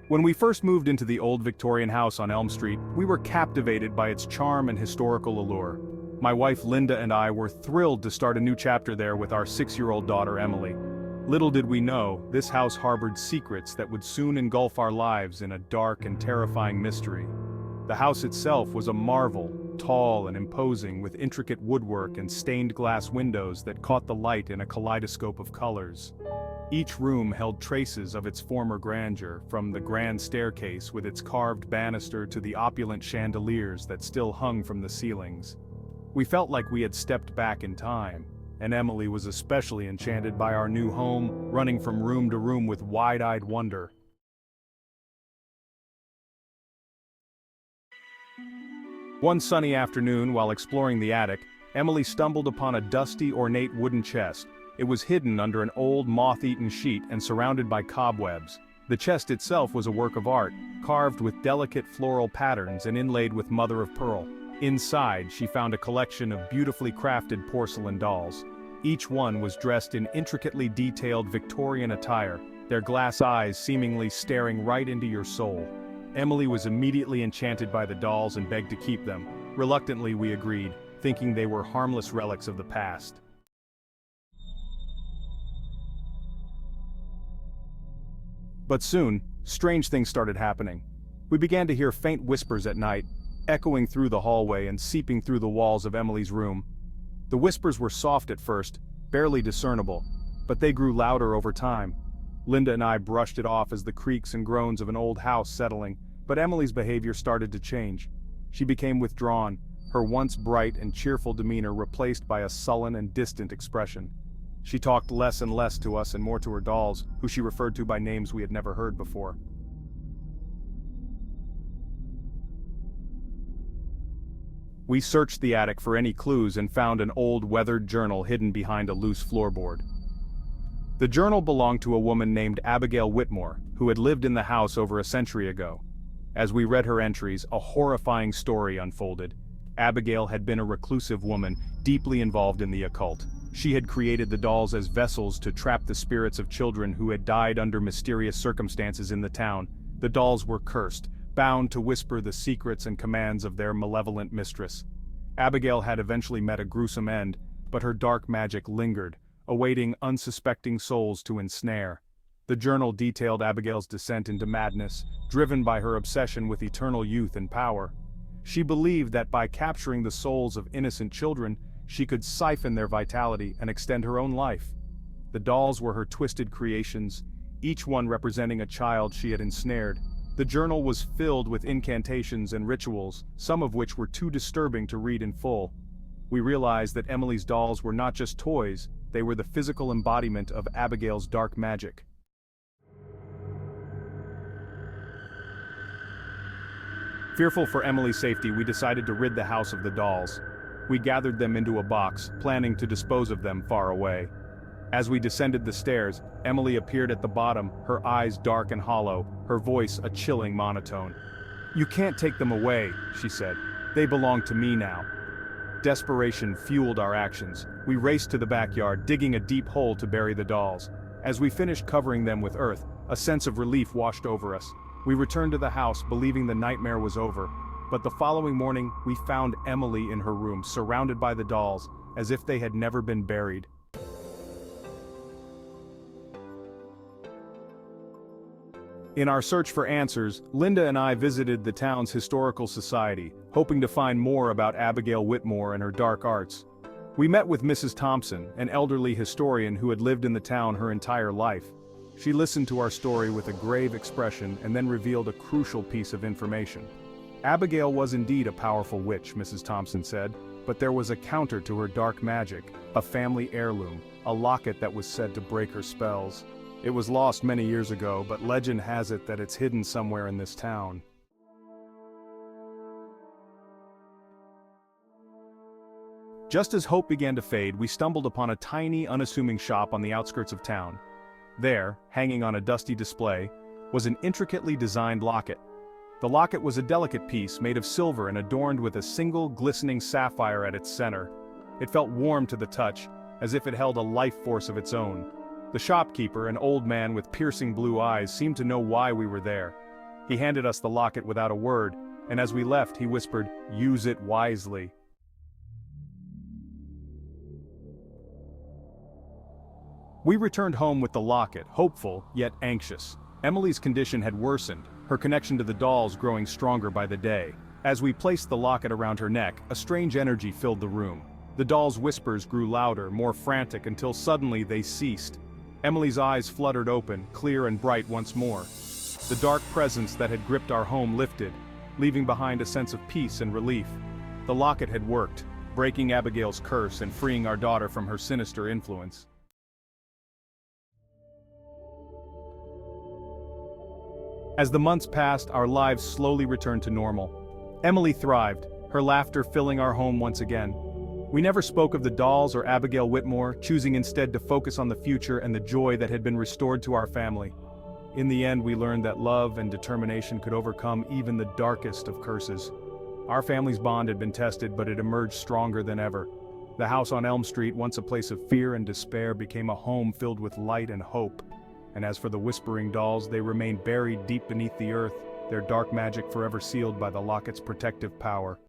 When we first moved into the old Victorian house on Elm Street, we were captivated by its charm and historical allure. My wife Linda and I were thrilled to start a new chapter there with our 6-year-old daughter Emily. Little did we know, this house harbored secrets that would soon engulf our lives in a dark and terrifying mystery. The house itself was a marvel, tall and imposing with intricate woodwork and stained glass windows that caught the light in a kaleidoscope of colors. Each room held traces of its former grandeur, from the grand staircase with its carved banister to the opulent chandeliers that still hung from the ceilings. We felt like we had stepped back in time, and Emily was especially enchanted by our new home, running from room to room with wide-eyed wonder. One sunny afternoon, while exploring the attic, Emily stumbled upon a dusty, ornate wooden chest. It was hidden under an old, moth-eaten sheet and surrounded by cobwebs. The chest itself was a work of art, carved with delicate floral patterns and inlaid with mother-of-pearl. Inside, she found a collection of beautifully crafted porcelain dolls. Each one was dressed in intricately detailed Victorian attire, their glass eyes seemingly staring right into your soul. Emily was immediately enchanted by the dolls and begged to keep them. Reluctantly, we agreed, thinking they were harmless relics of the past. But soon, strange things started happening. We began to hear faint whispers at night, echoing through the hallway and seeping through the walls of Emily's room. The whispers were soft at first, barely discernible, but they grew louder over time. Linda and I brushed it off as the creaks and groans of an old house settling, but Emily's behavior started to change. She became withdrawn, her once bright and cheerful demeanor replaced by a sullen and distant expression. She talked less and less to us and more to her dolls, who she referred to by names we had never heard before. We searched the attic for any clues and found an old weathered journal hidden behind a loose floorboard. The journal belonged to a woman named Abigail Whitmore, who had lived in the house over a century ago. As we read her entries, a horrifying story unfolded. Abigail had been a reclusive woman, deeply involved in the occult. She had created the dolls as vessels to trap the spirits of children who had died under mysterious circumstances in the town. The dolls were cursed, bound to whisper the secrets and commands of their malevolent mistress. Abigail had eventually met a gruesome end, but her dark magic lingered, awaiting unsuspecting souls to ensnare. The journal detailed Abigail's descent into madness, driven by her obsession with eternal youth and power. She believed that by capturing the souls of innocent children, she could siphon their vitality and extend her own life. The dolls were her twisted creations, each one representing a child she had ensnared. The journal was filled with incantations and rituals, some of which were too disturbing to read in full. We realized that Emily's dolls were not just toys, they were the physical embodiment of Abigail's dark magic. Fearful for Emily's safety, we decided to rid the house of the dolls. We gathered them into a box, planning to dispose of them far away. As we descended the stairs, Emily appeared at the bottom, her eyes dark and hollow, her voice a chilling monotone. "You can't take them away," she said. "They belong to me now." Desperation fueled our actions. We raced to the backyard, digging a deep hole to bury the dolls. As we finished covering them with earth, a sense of relief washed over us. We returned to the house, believing the nightmare was over. But the following morning, we found Emily in her room, surrounded by the dolls, as if they had never been buried. In our search for answers, Linda and I visited the town's historical society, hoping to find more about Abigail Whitmore and her dark arts. We met with Mrs. Thompson, an elderly historian who had lived in the town her entire life. She listened to our story with a grave expression and then revealed a crucial piece of information. Abigail was indeed a powerful witch, Mrs. Thompson said, but there was a counter to her dark magic, a family heirloom, a locket that was said to break her spells. It was lost many years ago, but legend has it that it's hidden somewhere in this town. Just as hope began to fade, we stumbled upon a tiny, unassuming shop on the outskirts of town. There, hanging on a dusty display, was an intricately designed locket. The locket was a delicate piece made of silver and adorned with a single glistening sapphire at its center. It felt warm to the touch, as if it held a life force of its own. The shopkeeper, an old man with piercing blue eyes, seemed to know why we were there. He handed us the locket without a word, and as we left, he whispered, "Use it wisely." We returned home with the locket, hopeful, yet anxious. Emily's condition had worsened, her connection to the dolls growing stronger by the day. As we placed the locket around her neck, a strange energy filled the room. The dolls' whispers grew louder, more frantic, until suddenly they ceased. Emily's eyes fluttered open, clear and bright once more. The dark presence that had gripped our home lifted, leaving behind a sense of peace and relief. The locket had worked, breaking Abigail's curse and freeing our daughter from her sinister influence. As the months passed, our lives slowly returned to normal. Emily thrived, her laughter filling our home once again. We never spoke of the dolls or Abigail Whitmore, choosing instead to focus on the future and the joy that had been restored to our family. In the end, we learned that love and determination could overcome even the darkest of curses. Our family's bond had been tested, but it emerged stronger than ever. The house on Elm Street, once a place of fear and despair, became a home filled with light and hope. And as for the whispering dolls, they remained buried deep beneath the earth, their dark magic forever sealed by the locket's protective power.